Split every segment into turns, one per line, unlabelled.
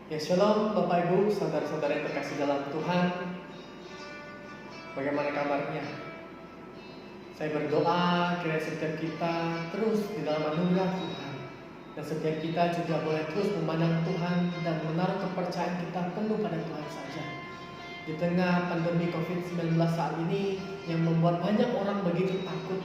Ya shalom Bapak Ibu, saudara-saudara yang terkasih dalam Tuhan. Bagaimana kabarnya? Saya berdoa kiranya setiap kita terus di dalam anugerah Tuhan. Dan setiap kita juga boleh terus memandang Tuhan dan menaruh kepercayaan kita penuh pada Tuhan saja. Di tengah pandemi COVID-19 saat ini yang membuat banyak orang begitu takut,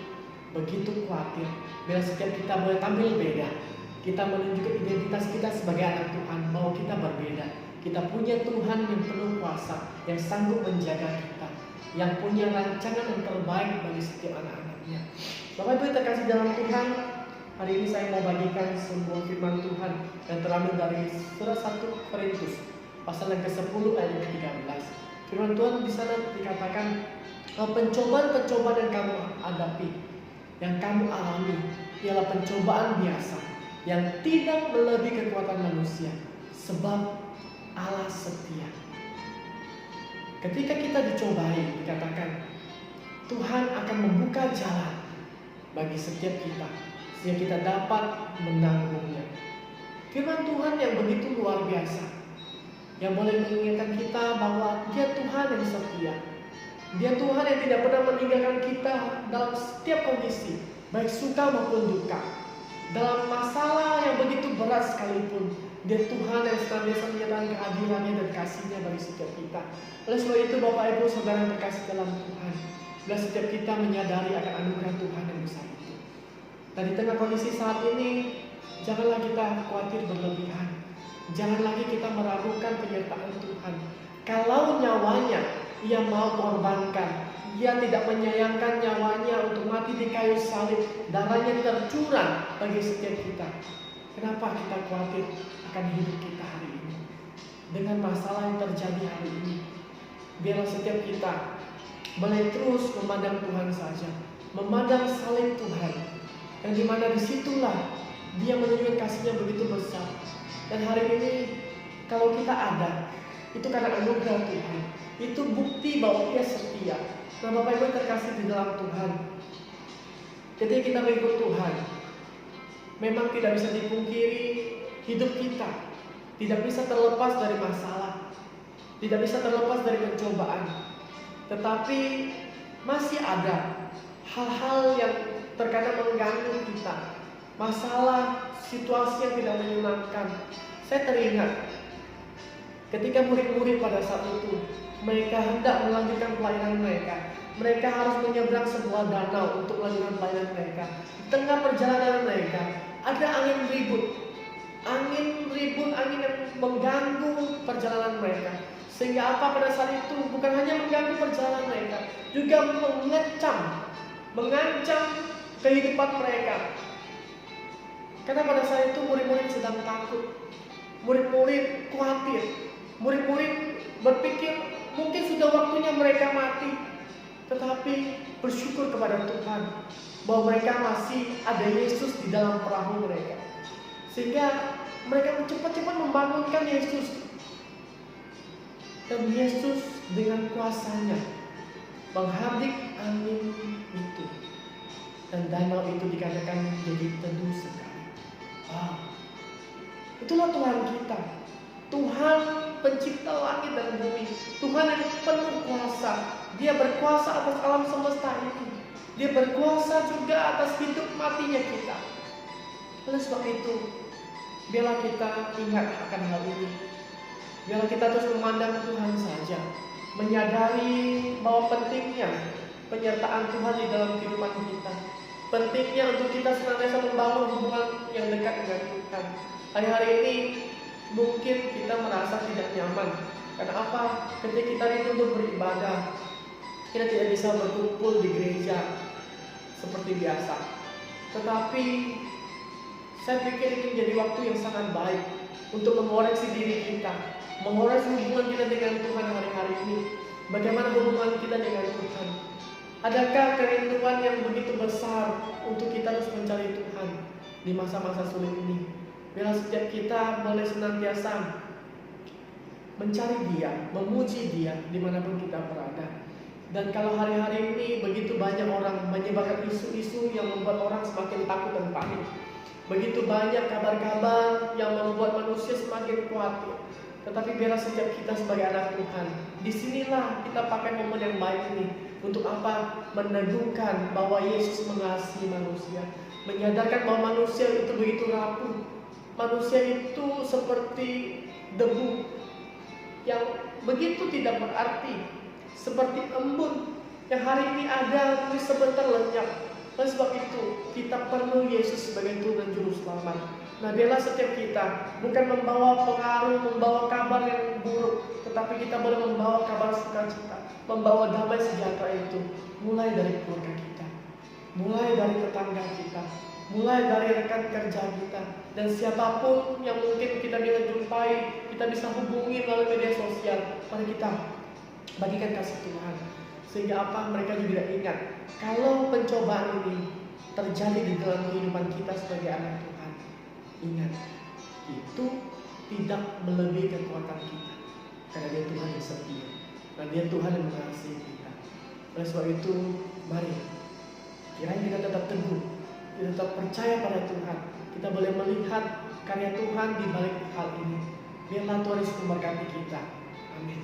begitu khawatir. Bila setiap kita boleh tampil beda, kita menunjukkan identitas kita sebagai anak Tuhan, bahwa kita berbeda. Kita punya Tuhan yang penuh kuasa, yang sanggup menjaga kita, yang punya rancangan yang terbaik bagi setiap anak-anaknya. Bapak Ibu terkasih dalam Tuhan, hari ini saya mau bagikan sebuah firman Tuhan yang terambil dari surat 1 Korintus pasal yang ke-10 ayat yang ke-13. Firman Tuhan di sana dikatakan, pencobaan-pencobaan yang kamu hadapi, yang kamu alami, ialah pencobaan biasa yang tidak melebihi kekuatan manusia, sebab Allah setia. Ketika kita dicobai, dikatakan Tuhan akan membuka jalan bagi setiap kita, sehingga kita dapat menanggungnya. Firman Tuhan yang begitu luar biasa, yang boleh mengingatkan kita bahwa Dia Tuhan yang setia. Dia Tuhan yang tidak pernah meninggalkan kita dalam setiap kondisi, baik suka maupun duka. Dalam masalah yang begitu berat sekalipun, Dia Tuhan yang senantiasa menyatakan keadilannya dan kasih-Nya bagi setiap kita. Oleh sebab itu Bapak Ibu Saudara yang terkasih dalam Tuhan, bila setiap kita menyadari akan anugerah Tuhan yang besar itu. Dan di tengah kondisi saat ini, janganlah kita khawatir berlebihan. Jangan lagi kita meragukan penyertaan Tuhan. Kalau nyawanya Ia mau korbankan, Ia tidak menyayangkan nyawanya untuk mati di kayu salib, darahnya tercurah bagi setiap kita. Kenapa kita khawatir akan hidup kita hari ini, dengan masalah yang terjadi hari ini? Biarlah setiap kita boleh terus memandang Tuhan saja, memandang salib Tuhan, yang dimana disitulah Dia menunjukkan kasih-Nya begitu besar. Dan hari ini kalau kita ada, itu karena anugerah Tuhan. Itu bukti bahwa Dia setia. Nah Bapak Ibu terkasih di dalam Tuhan, ketika kita mengikut Tuhan, memang tidak bisa dipungkiri hidup kita tidak bisa terlepas dari masalah, tidak bisa terlepas dari pencobaan. Tetapi masih ada hal-hal yang terkadang mengganggu kita, masalah, situasi yang tidak menyenangkan. Saya teringat ketika murid-murid pada saat itu, mereka hendak melanjutkan pelayanan mereka. Mereka harus menyeberang sebuah danau untuk melanjutkan pelayanan mereka. Di tengah perjalanan mereka, ada angin ribut, angin yang mengganggu perjalanan mereka. Sehingga apa pada saat itu bukan hanya mengganggu perjalanan mereka, juga mengancam kehidupan mereka. Karena pada saat itu murid-murid sedang takut, murid-murid khawatir, murid-murid berpikir mungkin sudah waktunya mereka mati. Tetapi bersyukur kepada Tuhan bahwa mereka masih ada Yesus di dalam perahu mereka, sehingga mereka cepat-cepat membangunkan Yesus. Dan Yesus dengan kuasa-Nya menghardik angin itu, dan danau itu dikatakan menjadi teduh sekali. Itulah Tuhan kita, Tuhan pencipta langit dan bumi, Tuhan yang penuh kuasa. Dia berkuasa atas alam semesta ini, Dia berkuasa juga atas hidup matinya kita. Oleh sebab itu, biarlah kita ingat akan hal ini. Biarlah kita terus memandang Tuhan saja, menyadari bahwa pentingnya penyertaan Tuhan di dalam kehidupan kita, pentingnya untuk kita senantiasa membangun hubungan yang dekat dengan Tuhan. Hari-hari ini mungkin kita merasa tidak nyaman. Karena apa? Ketika kita dituntut beribadah, kita tidak bisa berkumpul di gereja seperti biasa. Tetapi saya pikir ini menjadi waktu yang sangat baik untuk mengoreksi diri kita, mengoreksi hubungan kita dengan Tuhan hari-hari ini. Bagaimana hubungan kita dengan Tuhan? Adakah kerinduan yang begitu besar untuk kita terus mencari Tuhan di masa-masa sulit ini? Biarlah setiap kita boleh senantiasa mencari Dia, memuji Dia dimanapun kita berada. Dan kalau hari-hari ini begitu banyak orang menyebarkan isu-isu yang membuat orang semakin takut dan panik, begitu banyak kabar-kabar yang membuat manusia semakin khawatir, Tetapi biarlah setiap kita sebagai anak Tuhan, disinilah kita pakai momen yang baik ini. Untuk apa? Meneguhkan bahwa Yesus mengasihi manusia, menyadarkan bahwa manusia itu begitu rapuh. Manusia itu seperti debu yang begitu tidak berarti, seperti embun yang hari ini ada tapi sebentar lenyap. Oleh sebab itu kita perlu Yesus sebagai Tuhan dan Juru Selamat. Nah, biarlah setiap kita bukan membawa pengaruh, membawa kabar yang buruk, tetapi kita boleh membawa kabar sukacita, membawa damai sejahtera itu mulai dari keluarga kita, mulai dari tetangga kita, mulai dari rekan kerja kita, dan siapapun yang mungkin kita bisa jumpai, kita bisa hubungi melalui media sosial. Mari kita bagikan kasih Tuhan, sehingga apa? Mereka juga ingat kalau pencobaan ini terjadi di dalam kehidupan kita sebagai anak Tuhan, ingat, itu tidak melebihi kekuatan kita, karena Dia Tuhan yang setia, dan Dia Tuhan yang mengasihi kita. Oleh sebab itu, mari kiranya kita tetap teguh, kita tetap percaya pada Tuhan. Kita boleh melihat karya Tuhan di balik hal ini. Biarlah Tuhan Yesus memberkati kita. Amin.